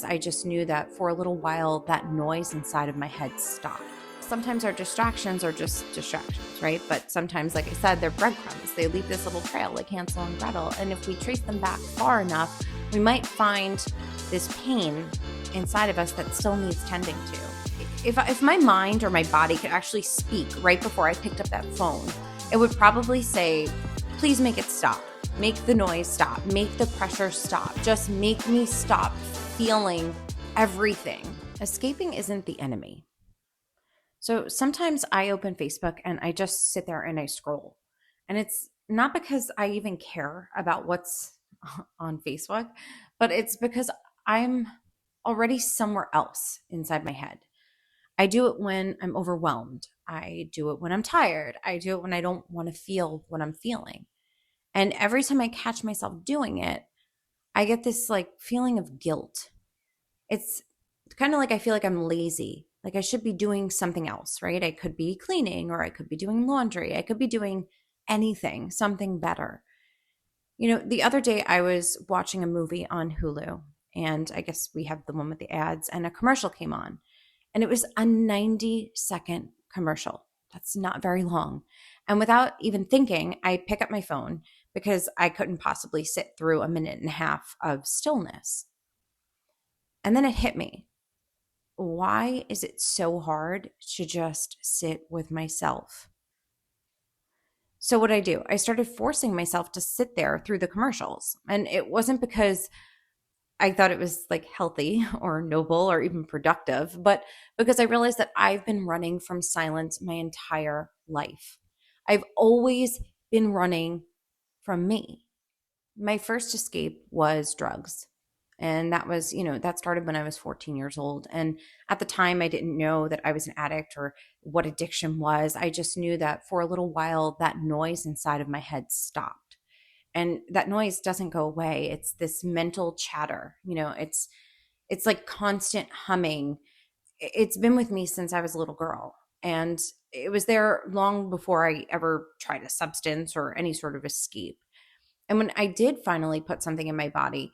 I just knew that for a little while, that noise inside of my head stopped. Sometimes our distractions are just distractions, right? But sometimes, like I said, they're breadcrumbs. They leave this little trail like Hansel and Gretel. And if we trace them back far enough, we might find this pain inside of us that still needs tending to. If my mind or my body could actually speak right before I picked up that phone, it would probably say, please make it stop. Make the noise stop. Make the pressure stop. Just make me stop feeling everything. Escaping isn't the enemy. So sometimes I open Facebook and I just sit there and I scroll. And it's not because I even care about what's on Facebook, but it's because I'm already somewhere else inside my head. I do it when I'm overwhelmed. I do it when I'm tired. I do it when I don't want to feel what I'm feeling. And every time I catch myself doing it, I get this like feeling of guilt. It's kind of like I feel like I'm lazy. Like I should be doing something else, right? I could be cleaning or I could be doing laundry. I could be doing anything, something better. The other day I was watching a movie on Hulu, and I guess we have the one with the ads, and a commercial came on. And it was a 90-second commercial. That's not very long. And without even thinking, I pick up my phone because I couldn't possibly sit through a minute and a half of stillness. And then it hit me. Why is it so hard to just sit with myself? So what I do, I started forcing myself to sit there through the commercials. And it wasn't because I thought it was like healthy or noble or even productive, but because I realized that I've been running from silence my entire life. I've always been running from me. My first escape was drugs. And that was, that started when I was 14 years old. And at the time, I didn't know that I was an addict or what addiction was. I just knew that for a little while, that noise inside of my head stopped. And that noise doesn't go away. It's this mental chatter. It's like constant humming. It's been with me since I was a little girl. And it was there long before I ever tried a substance or any sort of escape. And when I did finally put something in my body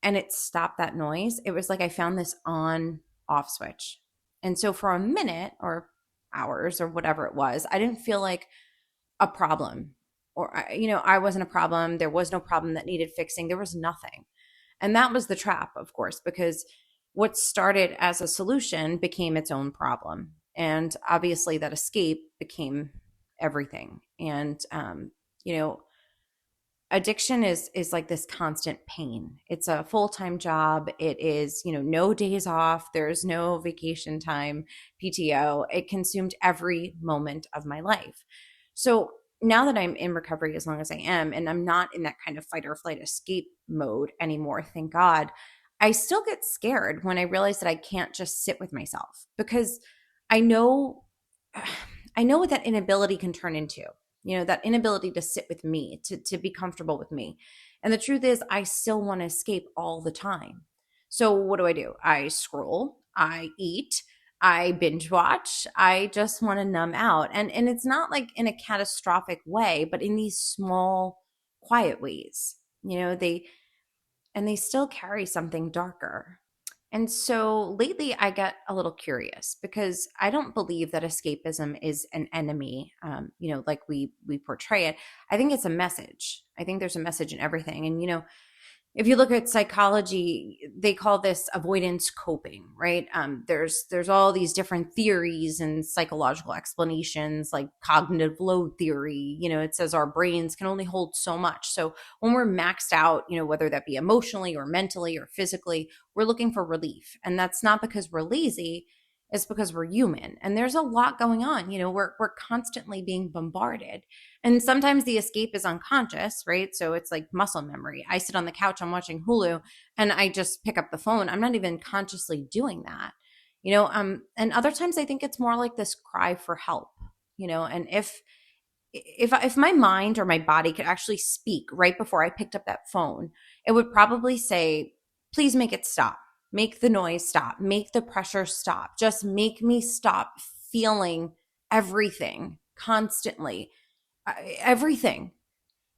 and it stopped that noise, it was like I found this on off switch. And so for a minute or hours or whatever it was, I didn't feel like a problem, or I wasn't a problem. There was no problem that needed fixing. There was nothing. And that was the trap, of course, because what started as a solution became its own problem. And obviously that escape became everything. And you know addiction is like this constant pain. It's a full-time job. It is, no days off. There's no vacation time, PTO. It consumed every moment of my life. So now that I'm in recovery as long as I am, and I'm not in that kind of fight or flight escape mode anymore, thank God, I still get scared when I realize that I can't just sit with myself, because I know I know what that inability can turn into. That inability to sit with me, to be comfortable with me. And the truth is, I still want to escape all the time. So what do? I scroll, I eat, I binge watch. I just want to numb out. And it's not like in a catastrophic way, but in these small, quiet ways. They still carry something darker. And so lately I got a little curious, because I don't believe that escapism is an enemy, like we portray it. I think it's a message. I think there's a message in everything. And, if you look at psychology, they call this avoidance coping, right? There's all these different theories and psychological explanations, like cognitive load theory. It says our brains can only hold so much. So when we're maxed out, whether that be emotionally or mentally or physically, we're looking for relief. And that's not because we're lazy. It's because we're human. And there's a lot going on. We're constantly being bombarded. And sometimes the escape is unconscious, right? So it's like muscle memory. I sit on the couch, I'm watching Hulu, and I just pick up the phone. I'm not even consciously doing that. And other times I think it's more like this cry for help. And if my mind or my body could actually speak right before I picked up that phone, it would probably say, please make it stop. Make the noise stop. Make the pressure stop. Just make me stop feeling everything constantly. Everything.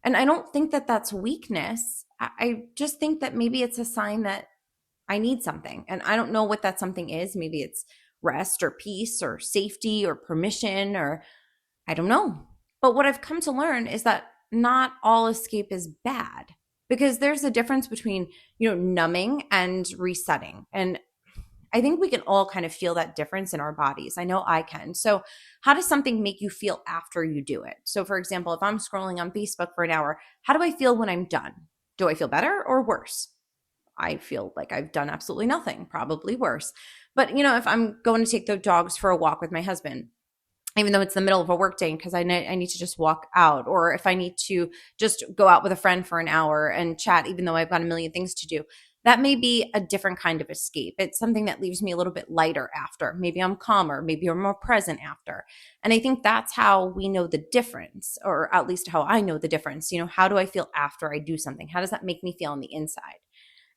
And I don't think that that's weakness. I just think that maybe it's a sign that I need something. And I don't know what that something is. Maybe it's rest or peace or safety or permission, or I don't know. But what I've come to learn is that not all escape is bad, because there's a difference between, numbing and resetting. And I think we can all kind of feel that difference in our bodies. I know I can. So, how does something make you feel after you do it? So, for example, if I'm scrolling on Facebook for an hour, how do I feel when I'm done? Do I feel better or worse? I feel like I've done absolutely nothing, probably worse. But, if I'm going to take the dogs for a walk with my husband, even though it's the middle of a work day, because I need to just walk out, or if I need to just go out with a friend for an hour and chat, even though I've got a million things to do, that may be a different kind of escape. It's something that leaves me a little bit lighter after. Maybe I'm calmer, maybe I'm more present after. And I think that's how we know the difference, or at least how I know the difference. How do I feel after I do something? How does that make me feel on the inside?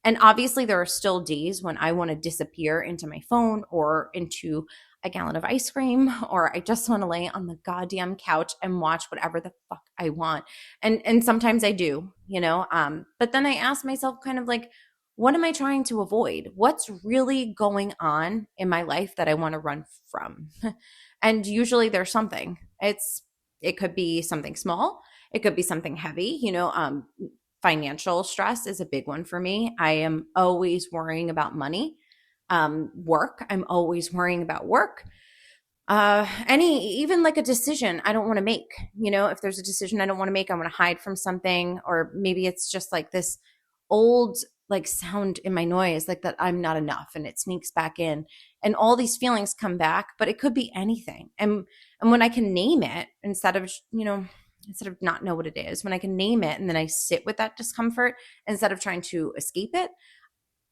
And obviously, there are still days when I want to disappear into my phone or into a gallon of ice cream, or I just want to lay on the goddamn couch and watch whatever the fuck I want. And sometimes I do, but then I ask myself kind of like, what am I trying to avoid? What's really going on in my life that I want to run from? And usually there's something. It could be something small. It could be something heavy, financial stress is a big one for me. I am always worrying about money. Work, I'm always worrying about work. Even like a decision I don't want to make. If there's a decision I don't want to make, I want to hide from something, or maybe it's just like this old like sound in my noise, like that I'm not enough, and it sneaks back in, and all these feelings come back. But it could be anything, and when I can name it instead of not know what it is, when I can name it and then I sit with that discomfort instead of trying to escape it,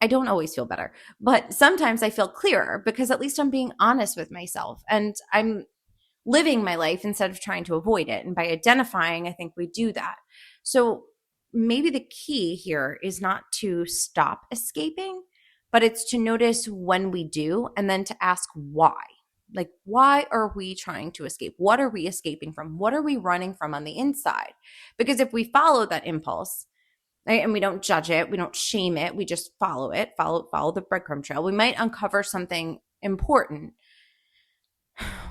I don't always feel better. But sometimes I feel clearer, because at least I'm being honest with myself and I'm living my life instead of trying to avoid it. And by identifying, I think we do that. So maybe the key here is not to stop escaping, but it's to notice when we do, and then to ask why. Like, why are we trying to escape? What are we escaping from? What are we running from on the inside? Because if we follow that impulse, right, and we don't judge it, we don't shame it, we just follow it, follow the breadcrumb trail, we might uncover something important.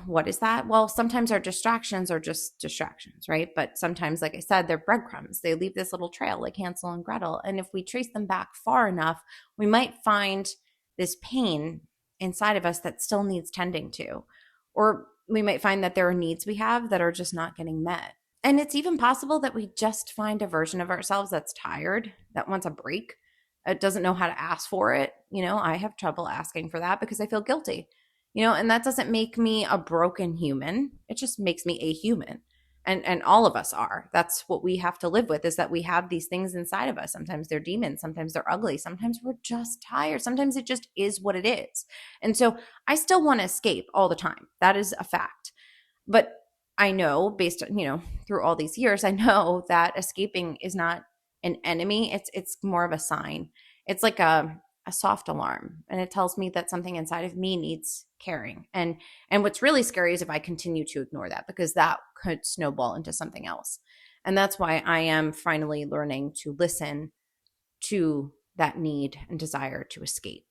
What is that? Well, sometimes our distractions are just distractions, right? But sometimes, like I said, they're breadcrumbs. They leave this little trail like Hansel and Gretel. And if we trace them back far enough, we might find this pain inside of us that still needs tending to. Or we might find that there are needs we have that are just not getting met. And it's even possible that we just find a version of ourselves that's tired, that wants a break, doesn't know how to ask for it. I have trouble asking for that because I feel guilty. And that doesn't make me a broken human. It just makes me a human. And all of us are. That's what we have to live with, is that we have these things inside of us. Sometimes they're demons. Sometimes they're ugly. Sometimes we're just tired. Sometimes it just is what it is. And so I still want to escape all the time. That is a fact. But I know, based on, through all these years, I know that escaping is not an enemy. It's more of a sign. It's like a soft alarm, and it tells me that something inside of me needs caring. And what's really scary is if I continue to ignore that, because that could snowball into something else. And that's why I am finally learning to listen to that need and desire to escape.